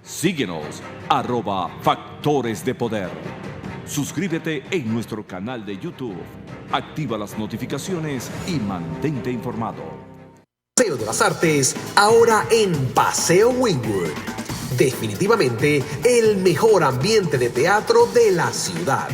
Síguenos, @Factores de Poder. Suscríbete en nuestro canal de YouTube. Activa las notificaciones y mantente informado. Paseo de las Artes, ahora en Paseo Wynwood. Definitivamente el mejor ambiente de teatro de la ciudad.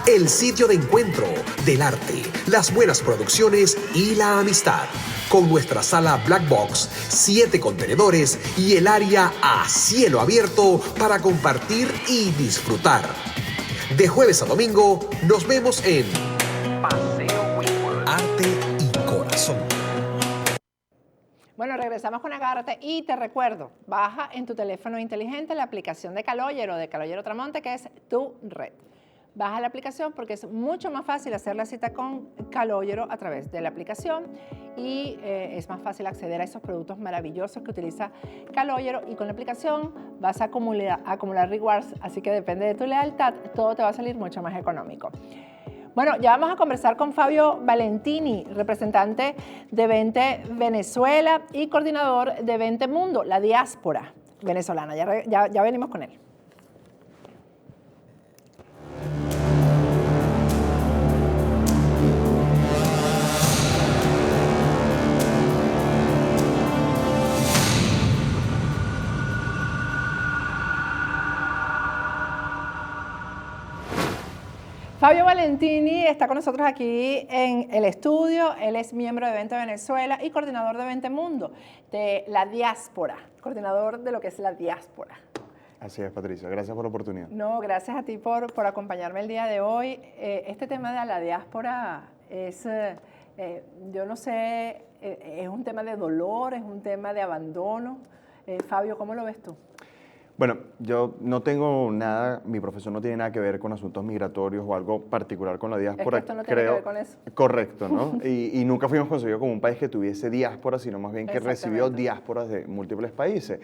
El sitio de encuentro del arte, las buenas producciones y la amistad. Con nuestra sala Black Box, 7 contenedores y el área a cielo abierto para compartir y disfrutar. De jueves a domingo, nos vemos en Paseo Wynwood. Arte y corazón. Bueno, regresamos con Agárrate y te recuerdo, baja en tu teléfono inteligente la aplicación de Caloyero Tramonte, que es tu red. Baja la aplicación porque es mucho más fácil hacer la cita con Caloyero a través de la aplicación y es más fácil acceder a esos productos maravillosos que utiliza Caloyero, y con la aplicación vas a acumular rewards, así que depende de tu lealtad, todo te va a salir mucho más económico. Bueno, ya vamos a conversar con Fabio Valentini, representante de Vente Venezuela y coordinador de Vente Mundo, la diáspora venezolana. Ya venimos con él. Fabio Valentini está con nosotros aquí en el estudio. Él es miembro de Vente Venezuela y coordinador de Vente Mundo, de la diáspora, coordinador de lo que es la diáspora. Así es, Patricia. Gracias por la oportunidad. No, gracias a ti por acompañarme el día de hoy. Este tema de la diáspora es, yo no sé, es un tema de dolor, es un tema de abandono. Fabio, ¿cómo lo ves tú? Bueno, yo no tengo nada, mi profesión no tiene nada que ver con asuntos migratorios o algo particular con la diáspora. Es que esto no tiene que ver con eso. Correcto, ¿no? y nunca fuimos concebidos como un país que tuviese diáspora, sino más bien que recibió diásporas de múltiples países.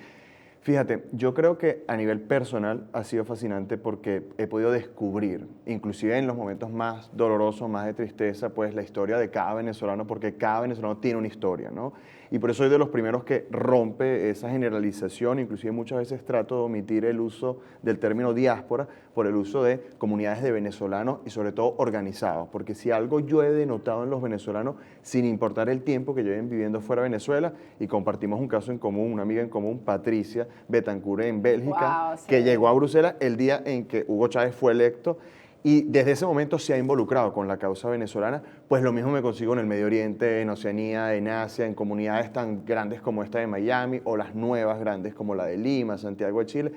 Fíjate, yo creo que a nivel personal ha sido fascinante porque he podido descubrir, inclusive en los momentos más dolorosos, más de tristeza, pues la historia de cada venezolano, porque cada venezolano tiene una historia, ¿no? Y por eso soy de los primeros que rompe esa generalización, inclusive muchas veces trato de omitir el uso del término diáspora por el uso de comunidades de venezolanos y sobre todo organizados, porque si algo yo he denotado en los venezolanos, sin importar el tiempo que lleven viviendo fuera de Venezuela, y compartimos un caso en común, una amiga en común, Patricia Betancur en Bélgica, que llegó a Bruselas el día en que Hugo Chávez fue electo, y desde ese momento se ha involucrado con la causa venezolana. Pues lo mismo me consigo en el Medio Oriente, en Oceanía, en Asia, en comunidades tan grandes como esta de Miami o las nuevas grandes como la de Lima, Santiago de Chile.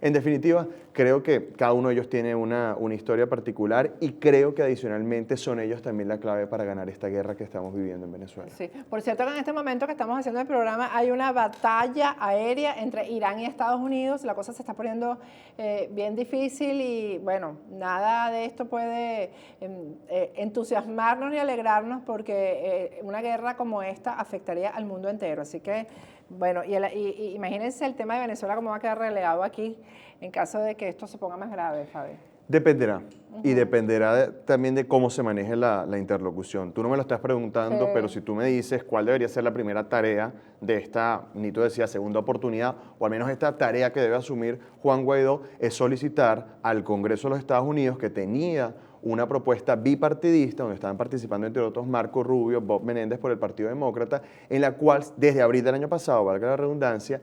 En definitiva, creo que cada uno de ellos tiene una historia particular y creo que adicionalmente son ellos también la clave para ganar esta guerra que estamos viviendo en Venezuela. Sí, por cierto que en este momento que estamos haciendo el programa hay una batalla aérea entre Irán y Estados Unidos. La cosa se está poniendo bien difícil y bueno, nada de esto puede entusiasmarnos ni alegrarnos porque una guerra como esta afectaría al mundo entero. Así que bueno, y imagínense el tema de Venezuela cómo va a quedar relegado aquí en caso de que esto se ponga más grave, Fabio. Dependerá, y dependerá también de cómo se maneje la interlocución. Tú no me lo estás preguntando, Sí. pero si tú me dices cuál debería ser la primera tarea de esta, ni tú decías, segunda oportunidad, o al menos esta tarea que debe asumir Juan Guaidó, es solicitar al Congreso de los Estados Unidos, que tenía una propuesta bipartidista, donde estaban participando entre otros Marco Rubio, Bob Menéndez por el Partido Demócrata, en la cual desde abril del año pasado, valga la redundancia,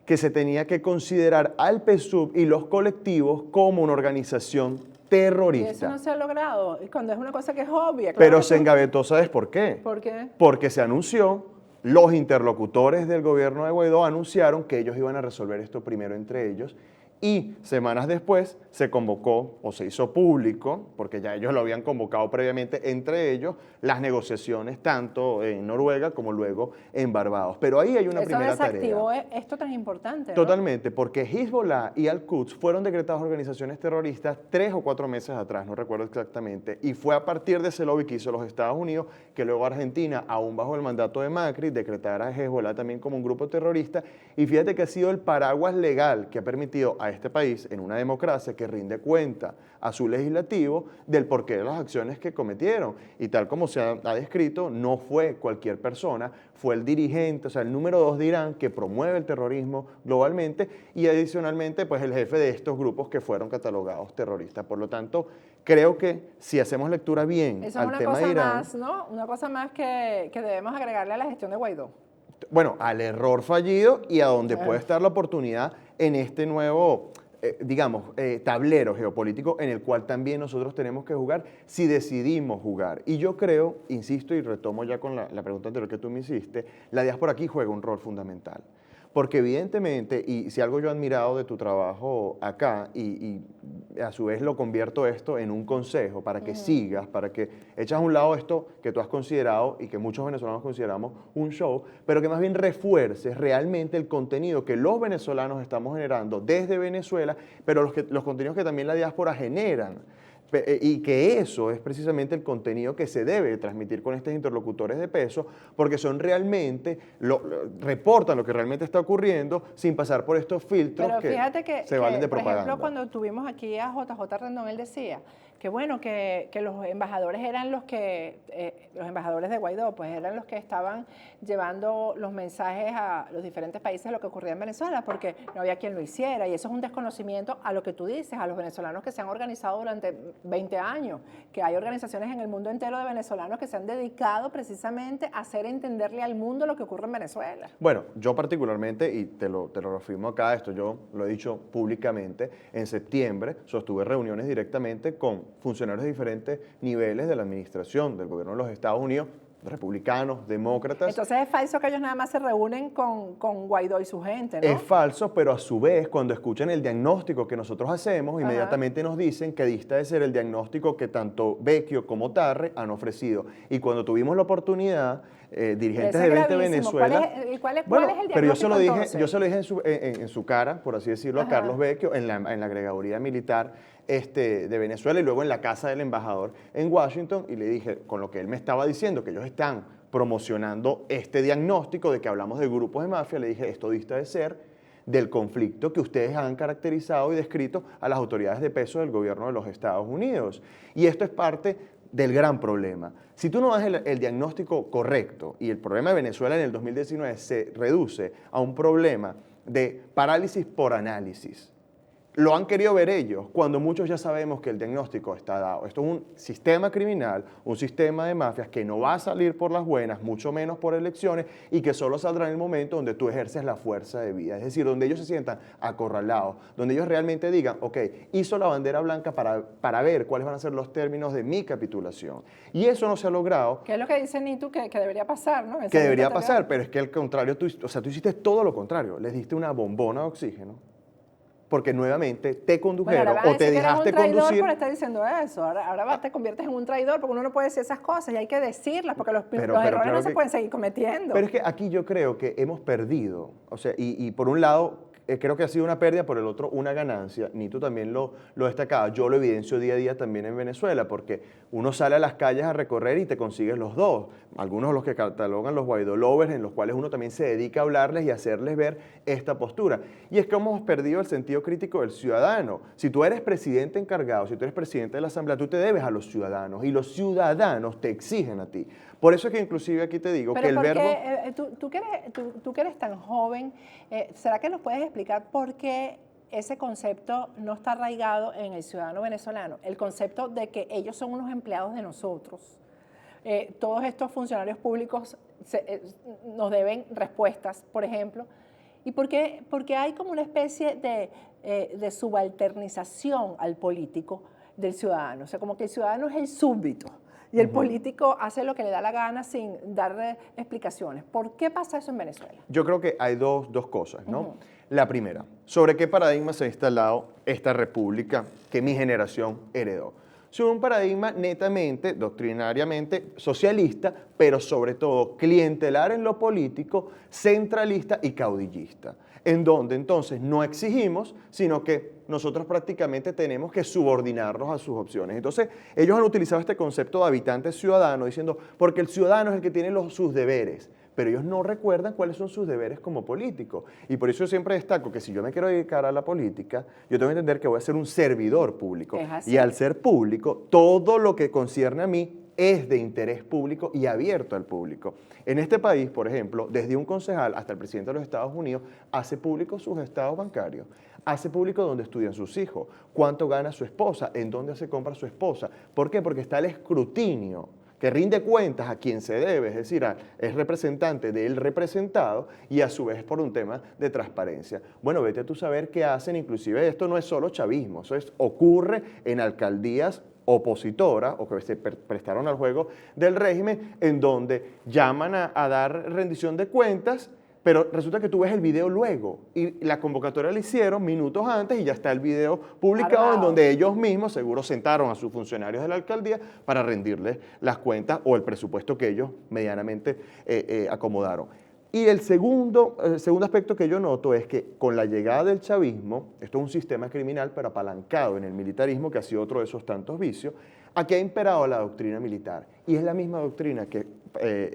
que se tenía que considerar al PSUV y los colectivos como una organización terrorista. Y eso no se ha logrado, cuando es una cosa que es obvia. Claro. Pero se engavetó, ¿sabes por qué? ¿Por qué? Porque se anunció, los interlocutores del gobierno de Guaidó anunciaron que ellos iban a resolver esto primero entre ellos, y semanas después se convocó o se hizo público, porque ya ellos lo habían convocado previamente, entre ellos las negociaciones tanto en Noruega como luego en Barbados. Pero ahí hay una primera tarea. Eso desactivó esto tan importante, ¿no? Totalmente, porque Hezbollah y Al-Quds fueron decretadas organizaciones terroristas 3 o 4 meses atrás, no recuerdo exactamente, y fue a partir de ese lobby que hizo los Estados Unidos que luego Argentina, aún bajo el mandato de Macri, decretara a Hezbollah también como un grupo terrorista, y fíjate que ha sido el paraguas legal que ha permitido a a este país en una democracia que rinde cuenta a su legislativo del porqué de las acciones que cometieron. Y tal como se ha descrito, no fue cualquier persona, fue el dirigente, o sea, el número 2 de Irán que promueve el terrorismo globalmente y adicionalmente pues el jefe de estos grupos que fueron catalogados terroristas. Por lo tanto, creo que si hacemos lectura bien Eso al tema de Irán... Eso es una cosa más, ¿no? Una cosa más que debemos agregarle a la gestión de Guaidó. Bueno, al error fallido y a donde puede estar la oportunidad en este nuevo, tablero geopolítico en el cual también nosotros tenemos que jugar si decidimos jugar. Y yo creo, insisto y retomo ya con la pregunta anterior que tú me hiciste, la diáspora aquí juega un rol fundamental. Porque evidentemente, y si algo yo he admirado de tu trabajo acá, y a su vez lo convierto esto en un consejo para que sigas, para que echas a un lado esto que tú has considerado y que muchos venezolanos consideramos un show, pero que más bien refuerces realmente el contenido que los venezolanos estamos generando desde Venezuela, pero los contenidos que también la diáspora generan. Y que eso es precisamente el contenido que se debe transmitir con estos interlocutores de peso, porque son realmente, reportan lo que realmente está ocurriendo sin pasar por estos filtros. Pero fíjate que se valen de propaganda. Por ejemplo, cuando tuvimos aquí a JJ Rendón, él decía que bueno, que los embajadores eran los embajadores de Guaidó, pues eran los que estaban llevando los mensajes a los diferentes países de lo que ocurría en Venezuela, porque no había quien lo hiciera, y eso es un desconocimiento a lo que tú dices, a los venezolanos que se han organizado durante 20 años, que hay organizaciones en el mundo entero de venezolanos que se han dedicado precisamente a hacer entenderle al mundo lo que ocurre en Venezuela. Bueno, yo particularmente, y te lo reafirmo acá, esto yo lo he dicho públicamente, en septiembre sostuve reuniones directamente con funcionarios de diferentes niveles de la administración, del gobierno de los Estados Unidos, republicanos, demócratas. Entonces es falso que ellos nada más se reúnen con Guaidó y su gente, ¿no? Es falso, pero a su vez, cuando escuchan el diagnóstico que nosotros hacemos, inmediatamente nos dicen que dista de ser el diagnóstico que tanto Vecchio como Tarre han ofrecido. Y cuando tuvimos la oportunidad, dirigentes de 20 Venezuela... ¿Cuál es el diagnóstico pero yo se lo dije, entonces? en su cara, por así decirlo, a Carlos Vecchio, en la agregaduría militar de Venezuela y luego en la casa del embajador en Washington, y le dije, con lo que él me estaba diciendo, que ellos están promocionando este diagnóstico de que hablamos de grupos de mafia, le dije, esto dista de ser del conflicto que ustedes han caracterizado y descrito a las autoridades de peso del gobierno de los Estados Unidos. Y esto es parte del gran problema. Si tú no das el diagnóstico correcto, y el problema de Venezuela en el 2019 se reduce a un problema de parálisis por análisis, lo han querido ver ellos, cuando muchos ya sabemos que el diagnóstico está dado. Esto es un sistema criminal, un sistema de mafias que no va a salir por las buenas, mucho menos por elecciones, y que solo saldrá en el momento donde tú ejerces la fuerza de vida. Es decir, donde ellos se sientan acorralados, donde ellos realmente digan, ok, hizo la bandera blanca para ver cuáles van a ser los términos de mi capitulación. Y eso no se ha logrado. ¿Qué es lo que dice Nitu que debería pasar, ¿no? Que debería pasar, pero es que al contrario, tú hiciste todo lo contrario. Les diste una bombona de oxígeno, porque nuevamente te condujeron o te dejaste conducir. Por estar diciendo eso. Ahora te conviertes en un traidor porque uno no puede decir esas cosas y hay que decirlas porque los errores claro no se pueden seguir cometiendo. Pero es que aquí yo creo que hemos perdido, o sea, y por un lado creo que ha sido una pérdida, por el otro una ganancia. Nito también lo destacaba. Yo lo evidencio día a día también en Venezuela, porque uno sale a las calles a recorrer y te consigues los dos. Algunos de los que catalogan los Guaidó lovers, en los cuales uno también se dedica a hablarles y hacerles ver esta postura. Y es que hemos perdido el sentido crítico del ciudadano. Si tú eres presidente encargado, si tú eres presidente de la Asamblea, tú te debes a los ciudadanos y los ciudadanos te exigen a ti. Por eso es que inclusive aquí te digo que el verbo... Tú que eres tan joven, ¿será que nos puedes explicar por qué ese concepto no está arraigado en el ciudadano venezolano? El concepto de que ellos son unos empleados de nosotros. Todos estos funcionarios públicos nos deben respuestas, por ejemplo. ¿Y por qué? Porque hay como una especie de subalternización al político del ciudadano. O sea, como que el ciudadano es el súbdito. Y el político hace lo que le da la gana sin darle explicaciones. ¿Por qué pasa eso en Venezuela? Yo creo que hay dos cosas, ¿no? La primera, ¿sobre qué paradigma se ha instalado esta república que mi generación heredó? Sobre un paradigma netamente, doctrinariamente socialista, pero sobre todo clientelar en lo político, centralista y caudillista, en donde entonces no exigimos, sino que nosotros prácticamente tenemos que subordinarnos a sus opciones. Entonces, ellos han utilizado este concepto de habitante ciudadano, diciendo, porque el ciudadano es el que tiene sus deberes. pero ellos no recuerdan cuáles son sus deberes como políticos. Y por eso yo siempre destaco que si yo me quiero dedicar a la política, yo tengo que entender que voy a ser un servidor público. Es así. Y al ser público, todo lo que concierne a mí es de interés público y abierto al público. En este país, por ejemplo, desde un concejal hasta el presidente de los Estados Unidos, hace público sus estados bancarios, hace público dónde estudian sus hijos, cuánto gana su esposa, en dónde se compra su esposa. ¿Por qué? Porque está el escrutinio que rinde cuentas a quien se debe, es decir, es representante del representado y a su vez por un tema de transparencia. Bueno, vete tú a saber qué hacen, inclusive esto no es solo chavismo, ocurre en alcaldías opositoras o que se prestaron al juego del régimen en donde llaman a dar rendición de cuentas, pero resulta que tú ves el video luego y la convocatoria la hicieron minutos antes y ya está el video publicado en donde ellos mismos seguro sentaron a sus funcionarios de la alcaldía para rendirles las cuentas o el presupuesto que ellos medianamente acomodaron. Y el segundo aspecto que yo noto es que con la llegada del chavismo, esto es un sistema criminal pero apalancado en el militarismo, que ha sido otro de esos tantos vicios, aquí ha imperado la doctrina militar y es la misma doctrina que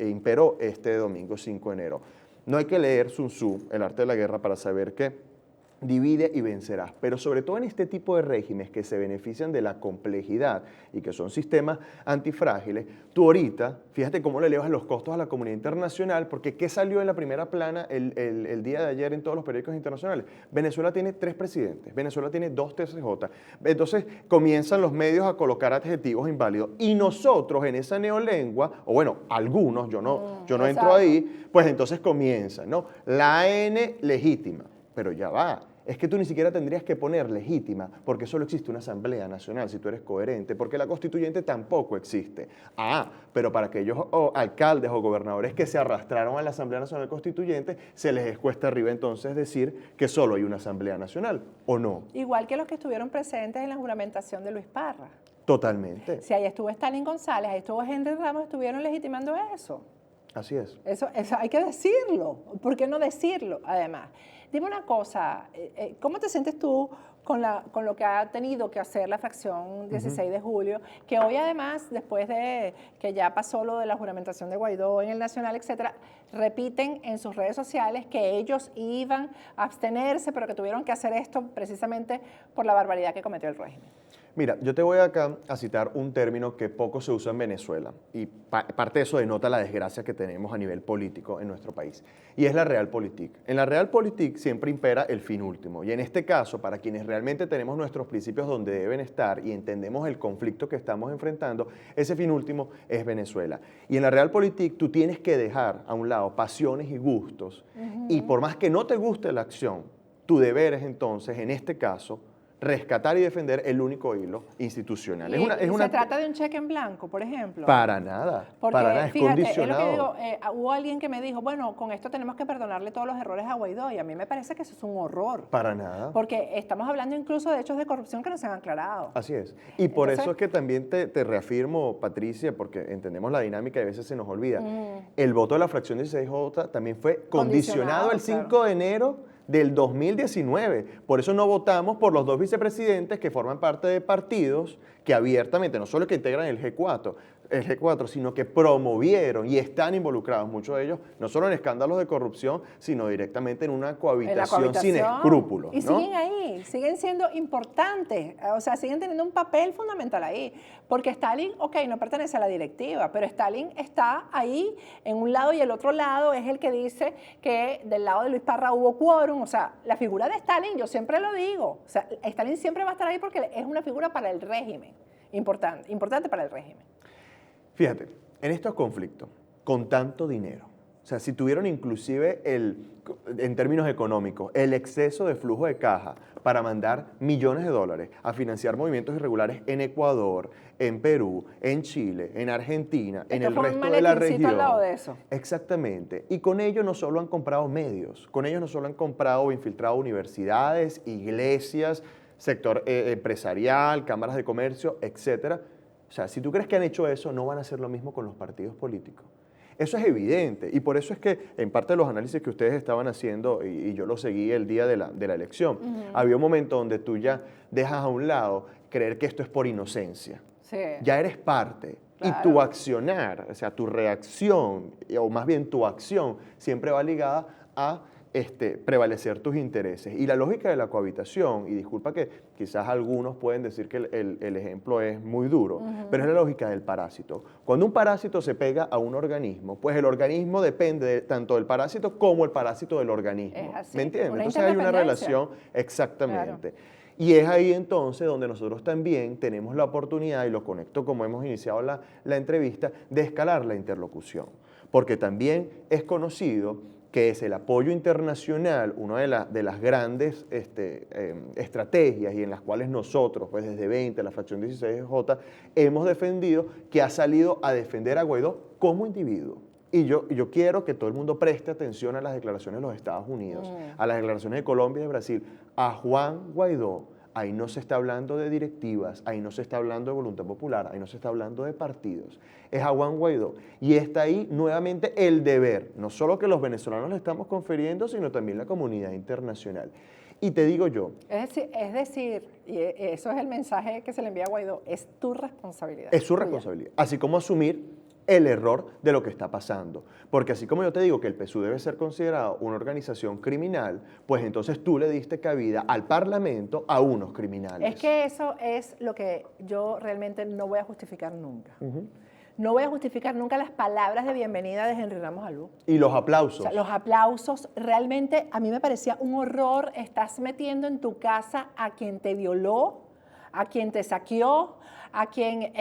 imperó este domingo 5 de enero. No hay que leer Sun Tzu, El arte de la guerra, para saber que divide y vencerás, pero sobre todo en este tipo de regímenes que se benefician de la complejidad y que son sistemas antifrágiles, tú ahorita, fíjate cómo le elevas los costos a la comunidad internacional, porque ¿qué salió en la primera plana el día de ayer en todos los periódicos internacionales? Venezuela tiene 3 presidentes, Venezuela tiene 2 TCJ, entonces comienzan los medios a colocar adjetivos inválidos y nosotros en esa neolengua, o bueno, algunos, yo no entro ahí, pues entonces comienzan, ¿no? La AN legítima, pero ya va. Es que tú ni siquiera tendrías que poner legítima, porque solo existe una Asamblea Nacional, si tú eres coherente, porque la Constituyente tampoco existe. Pero para aquellos alcaldes o gobernadores que se arrastraron a la Asamblea Nacional Constituyente, se les es cuesta arriba entonces decir que solo hay una Asamblea Nacional, ¿o no? Igual que los que estuvieron presentes en la juramentación de Luis Parra. Totalmente. Si ahí estuvo Stalin González, ahí estuvo Henry Ramos, estuvieron legitimando eso. Así es. Eso hay que decirlo. ¿Por qué no decirlo, además? Dime una cosa, ¿cómo te sientes tú con lo que ha tenido que hacer la fracción 16 de julio, que hoy además, después de que ya pasó lo de la juramentación de Guaidó en el Nacional, etcétera, repiten en sus redes sociales que ellos iban a abstenerse, pero que tuvieron que hacer esto precisamente por la barbaridad que cometió el régimen? Mira, yo te voy acá a citar un término que poco se usa en Venezuela y parte de eso denota la desgracia que tenemos a nivel político en nuestro país y es la realpolitik. En la realpolitik siempre impera el fin último y en este caso, para quienes realmente tenemos nuestros principios donde deben estar y entendemos el conflicto que estamos enfrentando, ese fin último es Venezuela. Y en la realpolitik tú tienes que dejar a un lado pasiones y gustos y por más que no te guste la acción, tu deber es entonces, en este caso, rescatar y defender el único hilo institucional. ¿Se trata de un cheque en blanco, por ejemplo? Para nada, porque, para nada, es fíjate, condicionado. Es lo que digo, hubo alguien que me dijo, bueno, con esto tenemos que perdonarle todos los errores a Guaidó, y a mí me parece que eso es un horror. Para nada. Porque estamos hablando incluso de hechos de corrupción que no se han aclarado. Así es. Y por eso es que también te reafirmo, Patricia, porque entendemos la dinámica y a veces se nos olvida. El voto de la fracción 16J también fue condicionado el 5 de enero del 2019. Por eso no votamos por los 2 vicepresidentes que forman parte de partidos que abiertamente, no solo que integran el G4, sino que promovieron y están involucrados, muchos de ellos, no solo en escándalos de corrupción, sino directamente en una cohabitación sin escrúpulos. Y ¿no? siguen ahí, siguen siendo importantes, o sea, siguen teniendo un papel fundamental ahí, porque Stalin, ok, no pertenece a la directiva, pero Stalin está ahí en un lado y el otro lado es el que dice que del lado de Luis Parra hubo quórum, o sea, la figura de Stalin, yo siempre lo digo, o sea, Stalin siempre va a estar ahí porque es una figura para el régimen, importante para el régimen. Fíjate, en estos conflictos, con tanto dinero, o sea, si tuvieron inclusive en términos económicos, el exceso de flujo de caja para mandar millones de dólares a financiar movimientos irregulares en Ecuador, en Perú, en Chile, en Argentina, en el resto de la región. Al lado de eso. Exactamente. Y con ello no solo han comprado medios, con ellos no solo han comprado o infiltrado universidades, iglesias, sector empresarial, cámaras de comercio, etcétera. O sea, si tú crees que han hecho eso, no van a hacer lo mismo con los partidos políticos. Eso es evidente y por eso es que en parte de los análisis que ustedes estaban haciendo, y yo lo seguí el día de la elección, había un momento donde tú ya dejas a un lado creer que esto es por inocencia. Sí. Ya eres parte Claro. Y tu accionar, o sea, tu reacción, o más bien tu acción, siempre va ligada a prevalecer tus intereses. Y la lógica de la cohabitación, y disculpa que quizás algunos pueden decir que el ejemplo es muy duro, pero es la lógica del parásito. Cuando un parásito se pega a un organismo, pues el organismo depende tanto del parásito como el parásito del organismo. Es así, ¿Me entiendes? una Entonces hay una interdependencia. relación, exactamente. Claro. Y es ahí entonces donde nosotros también tenemos la oportunidad, y lo conecto como hemos iniciado la entrevista, de escalar la interlocución. Porque también es conocido que es el apoyo internacional, una de las grandes estrategias y en las cuales nosotros, pues desde 20, la fracción 16J, hemos defendido, que ha salido a defender a Guaidó como individuo. Y yo quiero que todo el mundo preste atención a las declaraciones de los Estados Unidos, a las declaraciones de Colombia y de Brasil. A Juan Guaidó, ahí no se está hablando de directivas, ahí no se está hablando de voluntad popular, ahí no se está hablando de partidos. Es a Juan Guaidó. Y está ahí nuevamente el deber, no solo que los venezolanos le estamos confiriendo, sino también la comunidad internacional. Y te digo yo. Es decir, y eso es el mensaje que se le envía a Guaidó, es tu responsabilidad. Es su responsabilidad. Así como asumir el error de lo que está pasando. Porque así como yo te digo que el PSUV debe ser considerado una organización criminal, pues entonces tú le diste cabida al Parlamento a unos criminales. Es que eso es lo que yo realmente no voy a justificar nunca. No voy a justificar nunca las palabras de bienvenida de Henry Ramos Alú. Y los aplausos. O sea, los aplausos, realmente a mí me parecía un horror. Estás metiendo en tu casa a quien te violó, a quien te saqueó, a quien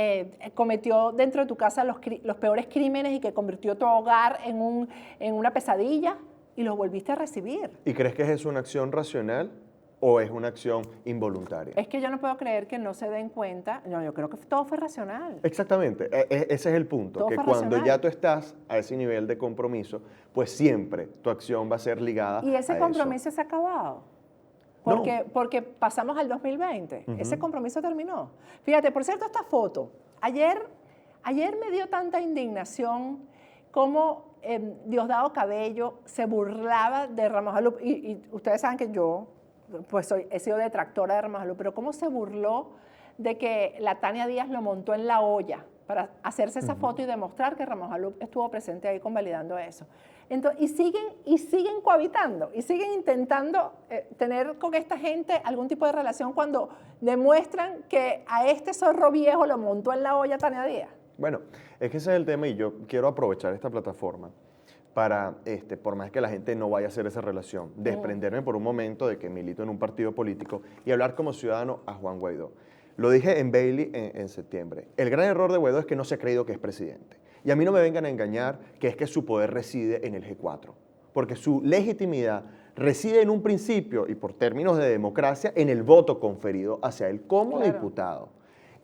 cometió dentro de tu casa los peores crímenes y que convirtió tu hogar en una pesadilla, y los volviste a recibir. ¿Y crees que es una acción racional o es una acción involuntaria? Es que yo no puedo creer que no se den cuenta. No, yo creo que todo fue racional. Exactamente, ese es el punto, Todo que fue cuando racional. ya tú estás a ese nivel de compromiso, pues siempre tu acción va a ser ligada Y ese a compromiso se ha acabado. Porque, No. porque pasamos al 2020. Ese compromiso terminó. Fíjate, por cierto, esta foto. Ayer me dio tanta indignación como Diosdado Cabello se burlaba de Ramos Alú. Y ustedes saben que yo pues he sido detractora de Ramos Alú, pero cómo se burló de que la Tania Díaz lo montó en la olla para hacerse esa foto y demostrar que Ramos Alú estuvo presente ahí convalidando eso. Entonces, y siguen cohabitando, y siguen intentando tener con esta gente algún tipo de relación cuando demuestran que a este zorro viejo lo montó en la olla Tania Díaz. Bueno, es que ese es el tema y yo quiero aprovechar esta plataforma para, por más que la gente no vaya a hacer esa relación, desprenderme por un momento de que milito en un partido político y hablar como ciudadano a Juan Guaidó. Lo dije en Bailey en septiembre. El gran error de Guaidó es que no se ha creído que es presidente. Y a mí no me vengan a engañar que es que su poder reside en el G4. Porque su legitimidad reside en un principio, y por términos de democracia, en el voto conferido hacia él como diputado.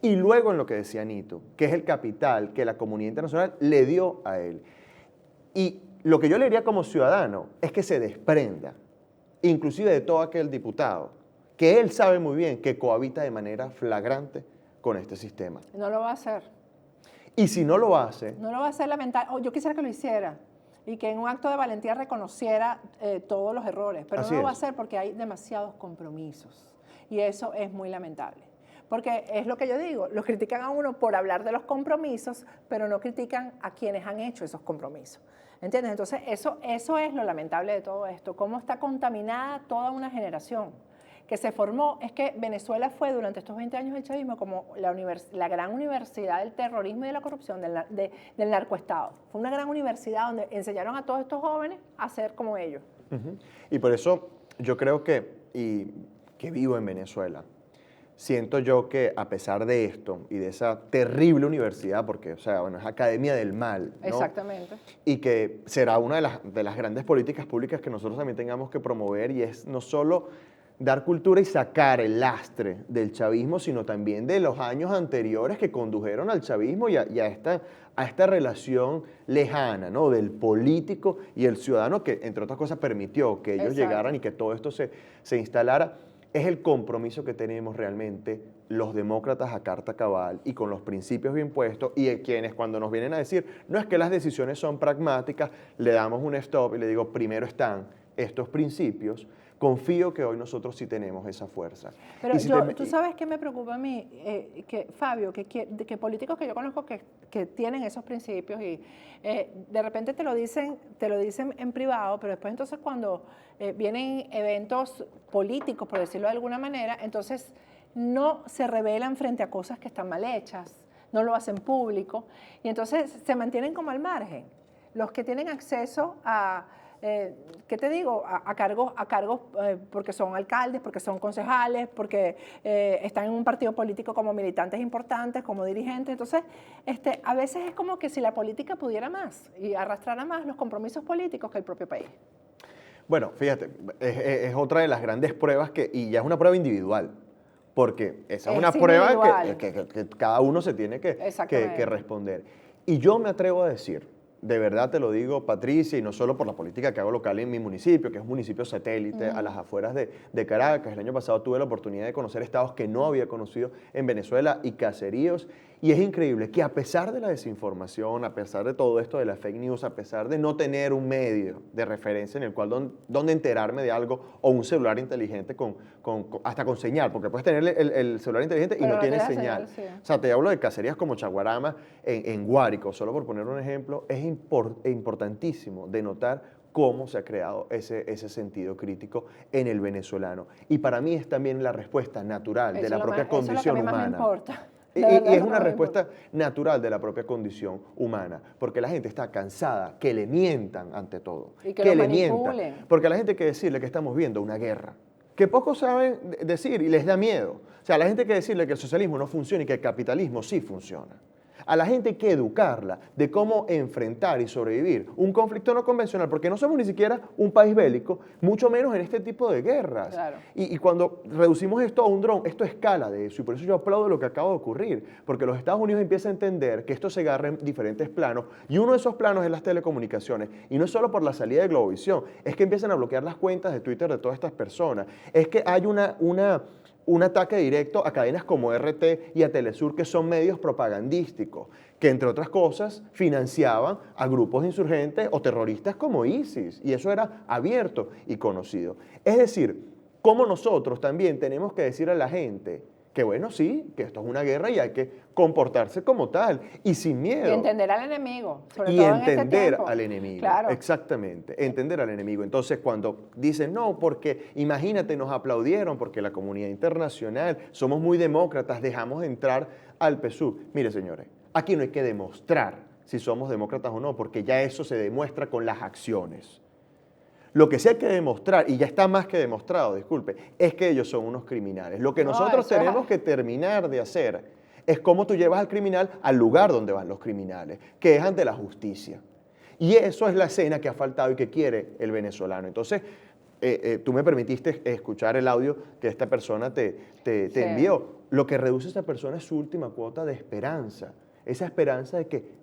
Y luego en lo que decía Nito, que es el capital que la comunidad internacional le dio a él. Y lo que yo le diría como ciudadano es que se desprenda, inclusive de todo aquel diputado, que él sabe muy bien que cohabita de manera flagrante con este sistema. No lo va a hacer. Y si no lo hace... No lo va a hacer lamentable. Yo quisiera que lo hiciera y que en un acto de valentía reconociera todos los errores, pero no lo va a hacer porque hay demasiados compromisos y eso es muy lamentable. Porque es lo que yo digo, los critican a uno por hablar de los compromisos, pero no critican a quienes han hecho esos compromisos. ¿Entiendes? Entonces, eso es lo lamentable de todo esto, cómo está contaminada toda una generación que se formó. Es que Venezuela fue durante estos 20 años del chavismo como la gran universidad del terrorismo y de la corrupción, del narcoestado. Fue una gran universidad donde enseñaron a todos estos jóvenes a ser como ellos. Y por eso yo creo que vivo en Venezuela, siento yo que a pesar de esto y de esa terrible universidad, porque, o sea, bueno, es academia del mal, ¿no? Exactamente. Y que será una de las grandes políticas públicas que nosotros también tengamos que promover, y es no solo dar cultura y sacar el lastre del chavismo, sino también de los años anteriores que condujeron al chavismo y a esta relación lejana, ¿no? Del político y el ciudadano que, entre otras cosas, permitió que ellos llegaran y que todo esto se instalara. Es el compromiso que tenemos realmente los demócratas a carta cabal y con los principios bien puestos, y quienes cuando nos vienen a decir, no es que las decisiones son pragmáticas, le damos un stop y le digo, primero están estos principios, Confío que hoy nosotros sí tenemos esa fuerza. Pero Y si tú sabes qué me preocupa a mí, que Fabio, que políticos que yo conozco que tienen esos principios y de repente te lo dicen en privado, pero después entonces cuando vienen eventos políticos, por decirlo de alguna manera, entonces no se rebelan frente a cosas que están mal hechas, no lo hacen público y entonces se mantienen como al margen. Los que tienen acceso a ¿qué te digo? A cargos porque son alcaldes, porque son concejales, porque están en un partido político como militantes importantes, como dirigentes. Entonces, a veces es como que si la política pudiera más y arrastrara más los compromisos políticos que el propio país. Bueno, fíjate, es otra de las grandes pruebas y ya es una prueba individual, porque esa es una prueba que cada uno se tiene que responder. Y yo me atrevo a decir, de verdad te lo digo, Patricia, y no solo por la política que hago local en mi municipio, que es un municipio satélite a las afueras de Caracas. El año pasado tuve la oportunidad de conocer estados que no había conocido en Venezuela y caseríos. Y es increíble que a pesar de la desinformación, a pesar de todo esto de la fake news, a pesar de no tener un medio de referencia en el cual donde enterarme de algo o un celular inteligente hasta con señal, porque puedes tener el celular inteligente y no tiene señal. Sí. O sea, te hablo de caserías como Chaguarama, en Guárico, solo por poner un ejemplo, es importantísimo denotar cómo se ha creado ese sentido crítico en el venezolano. Y para mí es también la respuesta natural de la propia condición humana. Eso es lo que a mí más me importa. Y es una respuesta natural de la propia condición humana, porque la gente está cansada que le mientan ante todo, y que le mientan. Porque a la gente hay que decirle que estamos viendo una guerra, que pocos saben decir y les da miedo. O sea, a la gente hay que decirle que el socialismo no funciona y que el capitalismo sí funciona. A la gente hay que educarla de cómo enfrentar y sobrevivir un conflicto no convencional, porque no somos ni siquiera un país bélico, mucho menos en este tipo de guerras. Claro. Y cuando reducimos esto a un dron, esto escala de eso, y por eso yo aplaudo lo que acaba de ocurrir, porque los Estados Unidos empiezan a entender que esto se agarra en diferentes planos, y uno de esos planos es las telecomunicaciones, y no es solo por la salida de Globovisión, es que empiezan a bloquear las cuentas de Twitter de todas estas personas, es que hay un ataque directo a cadenas como RT y a Telesur, que son medios propagandísticos, que entre otras cosas financiaban a grupos insurgentes o terroristas como ISIS, y eso era abierto y conocido. Es decir, como nosotros también tenemos que decir a la gente que bueno, sí, que esto es una guerra y hay que comportarse como tal y sin miedo. Y entender al enemigo, sobre y todo entender en este tiempo. al enemigo, claro. Exactamente, entender al enemigo. Entonces cuando dicen, no, porque imagínate, nos aplaudieron porque la comunidad internacional, somos muy demócratas, dejamos entrar al PSUV. Mire, señores, aquí no hay que demostrar si somos demócratas o no, porque ya eso se demuestra con las acciones. Lo que sí hay que demostrar, y ya está más que demostrado, disculpe, es que ellos son unos criminales. Lo que nosotros tenemos que terminar de hacer es cómo tú llevas al criminal al lugar donde van los criminales, que es ante la justicia. Y eso es la escena que ha faltado y que quiere el venezolano. Entonces, tú me permitiste escuchar el audio que esta persona te envió. Lo que reduce a esta persona es su última cuota de esperanza. Esa esperanza de que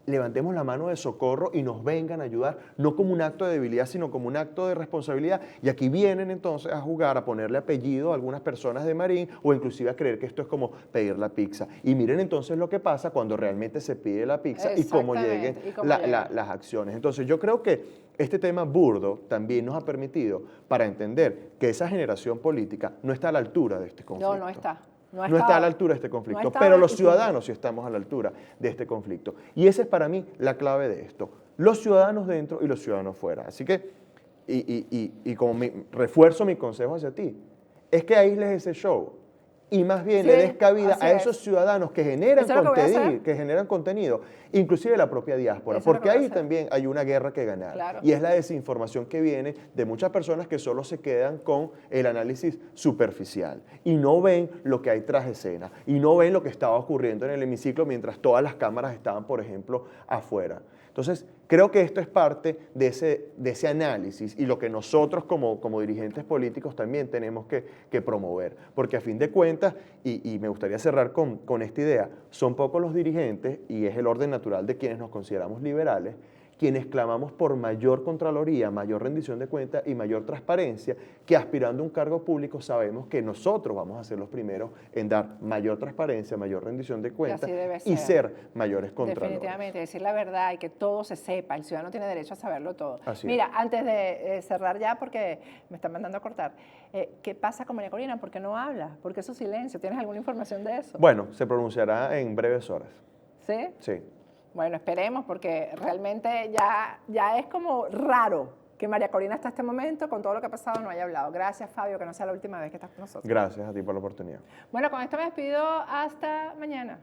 levantemos la mano de socorro y nos vengan a ayudar, no como un acto de debilidad, sino como un acto de responsabilidad. Y aquí vienen entonces a jugar, a ponerle apellido a algunas personas de Marín o inclusive a creer que esto es como pedir la pizza. Y miren entonces lo que pasa cuando realmente se pide la pizza y cómo lleguen las acciones. Entonces yo creo que este tema burdo también nos ha permitido para entender que esa generación política no está a la altura de este conflicto. No está. No está a la altura de este conflicto, pero los ciudadanos sí estamos a la altura de este conflicto. Y esa es para mí la clave de esto. Los ciudadanos dentro y los ciudadanos fuera. Así que, y como refuerzo mi consejo hacia ti, es que aísles ese show y más bien le des cabida a esos ciudadanos que generan contenido, inclusive la propia diáspora, porque ahí también hay una guerra que ganar. Claro. Y es la desinformación que viene de muchas personas que solo se quedan con el análisis superficial y no ven lo que hay tras escena y no ven lo que estaba ocurriendo en el hemiciclo mientras todas las cámaras estaban, por ejemplo, afuera. Entonces, creo que esto es parte de ese análisis y lo que nosotros como dirigentes políticos también tenemos que promover. Porque a fin de cuentas, y me gustaría cerrar con esta idea, son pocos los dirigentes, y es el orden natural de quienes nos consideramos liberales, quienes clamamos por mayor Contraloría, mayor rendición de cuentas y mayor transparencia, que aspirando a un cargo público sabemos que nosotros vamos a ser los primeros en dar mayor transparencia, mayor rendición de cuentas así debe y ser. ser mayores contralores. Definitivamente, decir la verdad y que todo se sepa. El ciudadano tiene derecho a saberlo todo. Así Mira, antes de cerrar ya, porque me están mandando a cortar, ¿qué pasa con María Corina? ¿Por qué no habla? ¿Por qué su silencio? ¿Tienes alguna información de eso? Bueno, se pronunciará en breves horas. ¿Sí? Sí. Bueno, esperemos, porque realmente ya es como raro que María Corina hasta este momento, con todo lo que ha pasado, no haya hablado. Gracias, Fabio, que no sea la última vez que estás con nosotros. Gracias a ti por la oportunidad. Bueno, con esto me despido. Hasta mañana.